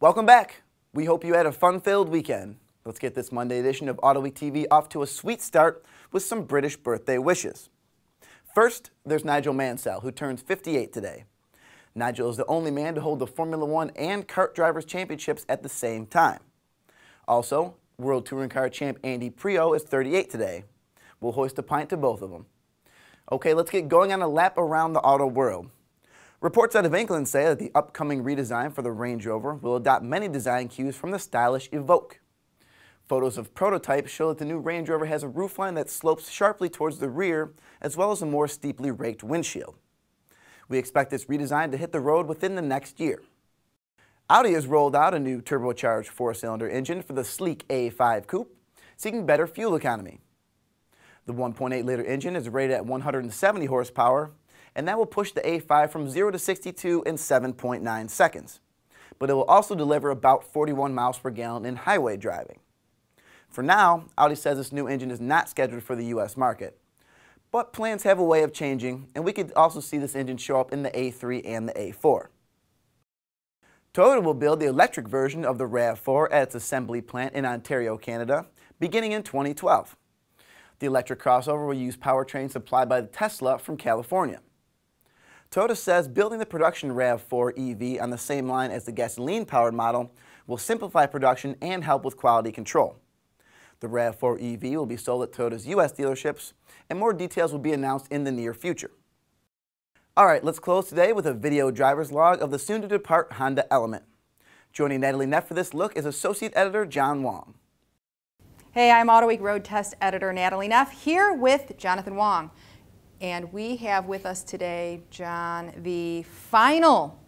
Welcome back. We hope you had a fun-filled weekend. Let's get this Monday edition of Autoweek TV off to a sweet start with some British birthday wishes. First, there's Nigel Mansell, who turns 58 today. Nigel is the only man to hold the Formula One and Kart Drivers Championships at the same time. Also, World Touring Car champ Andy Prio is 38 today. We'll hoist a pint to both of them. Okay, let's get going on a lap around the auto world. Reports out of England say that the upcoming redesign for the Range Rover will adopt many design cues from the stylish Evoque. Photos of prototypes show that the new Range Rover has a roofline that slopes sharply towards the rear, as well as a more steeply raked windshield. We expect this redesign to hit the road within the next year. Audi has rolled out a new turbocharged four-cylinder engine for the sleek A5 Coupe, seeking better fuel economy. The 1.8-liter engine is rated at 170 horsepower, and that will push the A5 from 0 to 62 in 7.9 seconds. But it will also deliver about 41 miles per gallon in highway driving. For now, Audi says this new engine is not scheduled for the U.S. market. But plans have a way of changing, and we could also see this engine show up in the A3 and the A4. Toyota will build the electric version of the RAV4 at its assembly plant in Ontario, Canada, beginning in 2012. The electric crossover will use powertrain supplied by Tesla from California. Toyota says building the production RAV4 EV on the same line as the gasoline-powered model will simplify production and help with quality control. The RAV4 EV will be sold at Toyota's U.S. dealerships, and more details will be announced in the near future. Alright, let's close today with a video driver's log of the soon-to-depart Honda Element. Joining Natalie Neff for this look is Associate Editor John Wong. Hey, I'm Autoweek Road Test Editor Natalie Neff, here with Jonathan Wong. And we have with us today, John, the final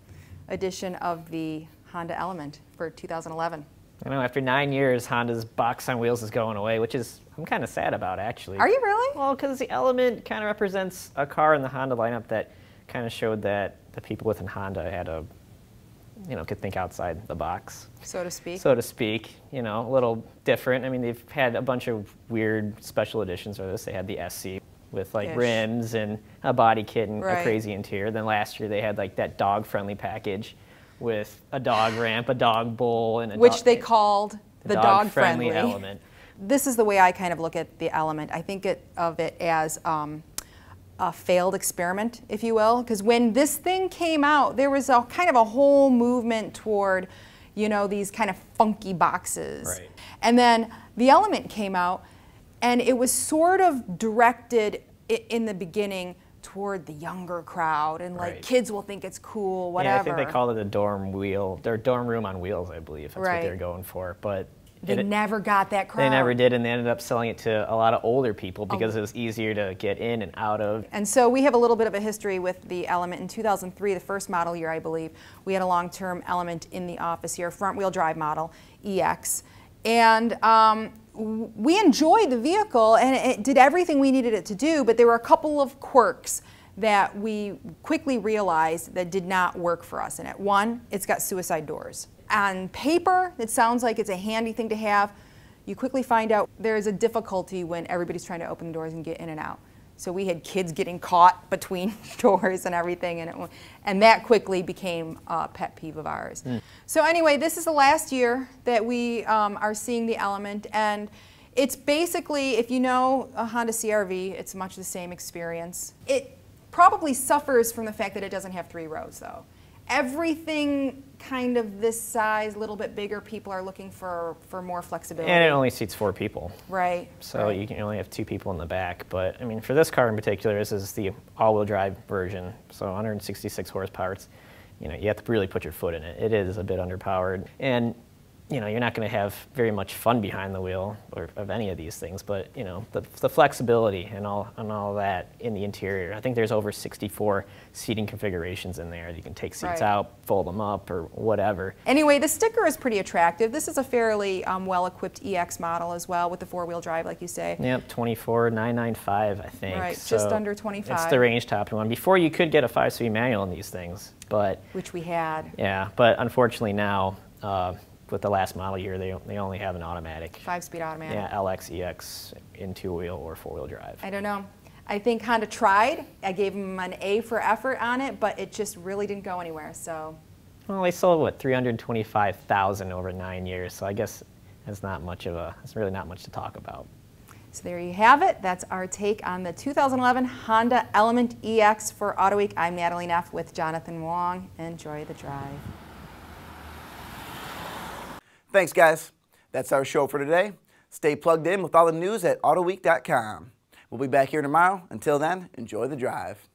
edition of the Honda Element for 2011. I know, after 9 years, Honda's box on wheels is going away, which is, I'm kind of sad about, actually. Are you really? Well, because the Element kind of represents a car in the Honda lineup that kind of showed that the people within Honda had a, could think outside the box. So to speak. So to speak, a little different. I mean, they've had a bunch of weird special editions of this. They had the SC with like rims and a body kit and a crazy interior. Then last year they had like that dog-friendly package with a dog ramp, a dog bowl, and which they called the dog-friendly Element. This is the way I kind of look at the Element. I think of it as a failed experiment, if you will, because when this thing came out, there was a kind of a whole movement toward, these kind of funky boxes. Right. And then the Element came out, and it was sort of directed in the beginning toward the younger crowd, and like kids will think it's cool, whatever. Yeah, I think they called it a dorm wheel, their dorm room on wheels, I believe. That's what they're going for. But they never got that crowd. They never did, and they ended up selling it to a lot of older people because it was easier to get in and out of. And so we have a little bit of a history with the Element. In 2003, the first model year, I believe, we had a long-term Element in the office here, front-wheel drive model, EX. And we enjoyed the vehicle, and it did everything we needed it to do, but there were a couple of quirks that we quickly realized that did not work for us in it. One, it's got suicide doors. On paper, it sounds like it's a handy thing to have. You quickly find out there's a difficulty when everybody's trying to open the doors and get in and out. So we had kids getting caught between doors and everything, and that quickly became a pet peeve of ours. So anyway, this is the last year that we are seeing the Element, and it's basically, if you know a Honda CR-V, it's much the same experience. It probably suffers from the fact that it doesn't have 3 rows, though. Everything kind of this size, a little bit bigger, people are looking for more flexibility. And it only seats 4 people. Right. So you can only have 2 people in the back. But I mean, for this car in particular, this is the all-wheel drive version. So 166 horsepower. It's, you have to really put your foot in it. It is a bit underpowered. And you're not going to have very much fun behind the wheel or of any of these things, but the flexibility and all that in the interior. I think there's over 64 seating configurations in there. You can take seats out, fold them up, or whatever. Anyway, the sticker is pretty attractive. This is a fairly well-equipped EX model as well with the 4-wheel drive, like you say. Yep, 24,995, I think. Right, so just under 25. It's the range top one. Before you could get a 5-speed manual in these things, but which we had. Yeah, but unfortunately now. With the last model year, they only have an automatic. 5-speed automatic. Yeah, LX, EX in 2-wheel or 4-wheel drive. I don't know. I think Honda tried. I gave them an A for effort on it, but it just really didn't go anywhere. So Well, they sold, what, 325,000 over 9 years, so I guess it's really not much to talk about. So there you have it. That's our take on the 2011 Honda Element EX for Auto Week. I'm Natalie Neff with Jonathan Wong. Enjoy the drive. Thanks, guys. That's our show for today. Stay plugged in with all the news at Autoweek.com. We'll be back here tomorrow. Until then, enjoy the drive.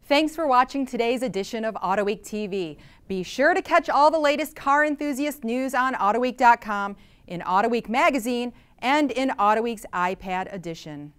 Thanks for watching today's edition of Autoweek TV. Be sure to catch all the latest car enthusiast news on Autoweek.com, in Autoweek magazine, and in Autoweek's iPad edition.